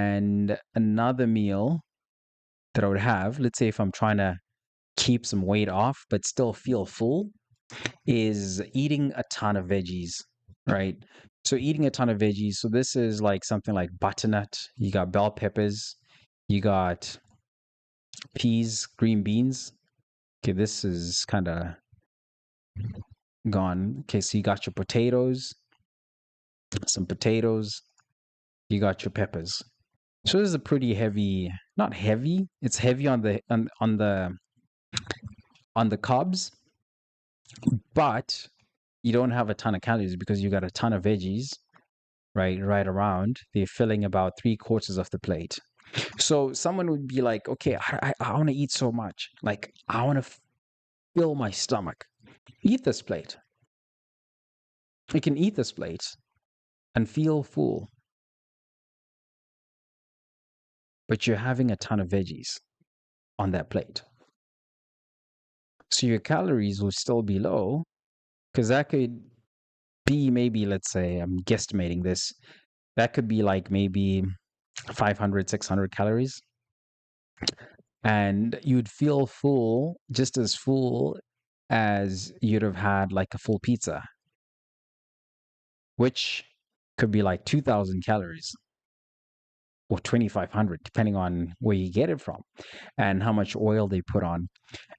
And another meal that I would have, let's say if I'm trying to keep some weight off but still feel full, is eating a ton of veggies, right? So eating a ton of veggies. So this is like something like butternut, you got bell peppers, you got peas, green beans. Okay, this is kind of gone. Okay, so you got your potatoes, some potatoes, you got your peppers. So this is a pretty heavy, not heavy, it's heavy on the carbs, but you don't have a ton of calories because you got a ton of veggies, right around. They're filling about three-quarters of the plate. So someone would be like, okay, I want to eat so much. Like, I want to fill my stomach. Eat this plate. You can eat this plate and feel full, but you're having a ton of veggies on that plate. So your calories will still be low because that could be maybe, let's say, I'm guesstimating this, that could be like maybe 500, 600 calories. And you'd feel full, just as full as you'd have had like a full pizza, which could be like 2,000 calories or 2,500, depending on where you get it from and how much oil they put on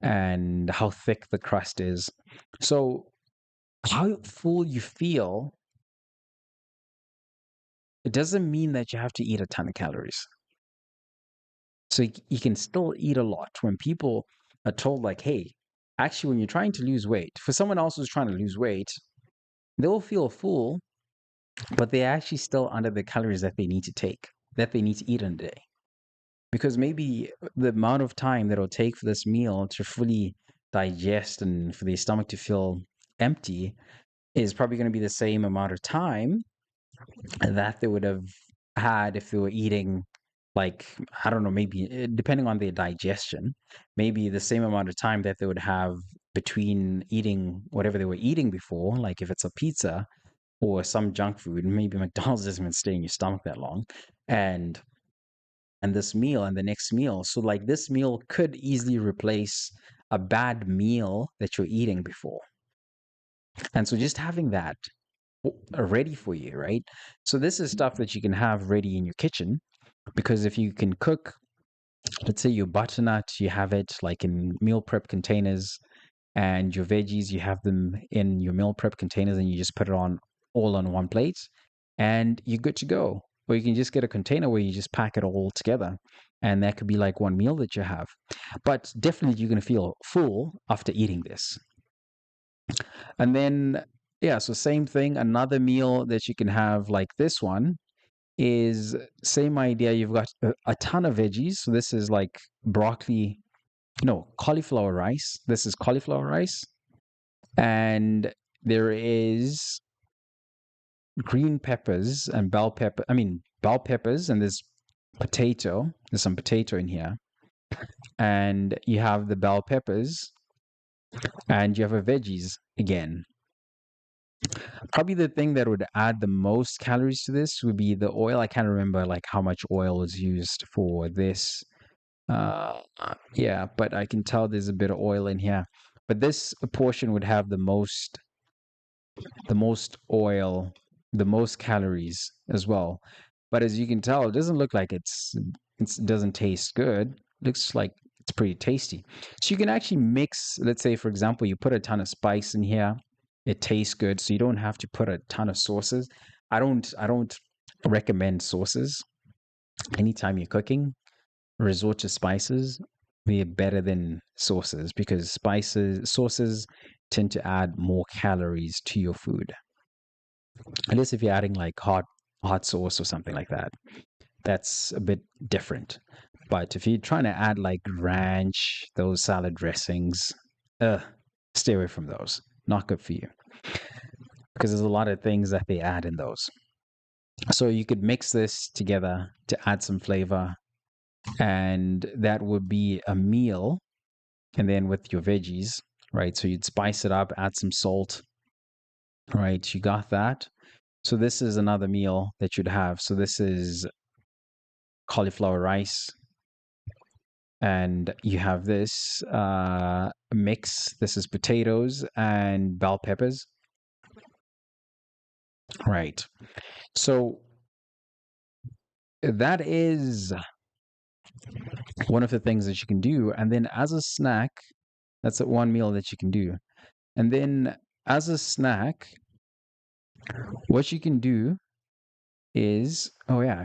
and how thick the crust is. So, how full you feel, it doesn't mean that you have to eat a ton of calories. So, you can still eat a lot. When people are told, like, hey, actually, when you're trying to lose weight, for someone else who's trying to lose weight, they'll feel full, but they're actually still under the calories that they need to take, that they need to eat in a day. Because maybe the amount of time that it'll take for this meal to fully digest and for the stomach to feel empty is probably going to be the same amount of time that they would have had if they were eating, like, I don't know, maybe depending on their digestion, maybe the same amount of time that they would have between eating whatever they were eating before, like if it's a pizza or some junk food, maybe McDonald's doesn't even stay in your stomach that long, and this meal and the next meal. So like this meal could easily replace a bad meal that you're eating before. And so just having that ready for you, right? So this is stuff that you can have ready in your kitchen because if you can cook, let's say your butternut, you have it like in meal prep containers, and your veggies, you have them in your meal prep containers, and you just put it on all on one plate, and you're good to go. Or you can just get a container where you just pack it all together, and that could be like one meal that you have. But definitely, you're going to feel full after eating this. And then, yeah, so same thing. Another meal that you can have like this one is same idea. You've got a ton of veggies. So this is like broccoli, no, cauliflower rice. This is cauliflower rice. And there is green peppers and bell peppers, and there's potato. There's some potato in here. And you have the bell peppers and you have a veggies again. Probably the thing that would add the most calories to this would be the oil. I can't remember like how much oil was used for this. Yeah, but I can tell there's a bit of oil in here. But this portion would have the most oil, the most calories as well. But as you can tell, it doesn't look like it doesn't taste good. It looks like it's pretty tasty. So you can actually mix, let's say for example, you put a ton of spice in here. It tastes good, so you don't have to put a ton of sauces. I don't recommend sauces. Anytime you're cooking, resort to spices. They're better than sauces because sauces tend to add more calories to your food. Unless if you're adding like hot sauce or something like that, that's a bit different. But if you're trying to add like ranch, those salad dressings, uh, stay away from those. Not good for you because there's a lot of things that they add in those. So you could mix this together to add some flavor, and that would be a meal. And then with your veggies, right? So you'd spice it up, add some salt, right? You got that. So this is another meal that you'd have. So this is cauliflower rice, and you have this mix. This is potatoes and bell peppers, right? So that is one of the things that you can do. And then as a snack, that's one meal that you can do. And then as a snack, what you can do is, oh yeah,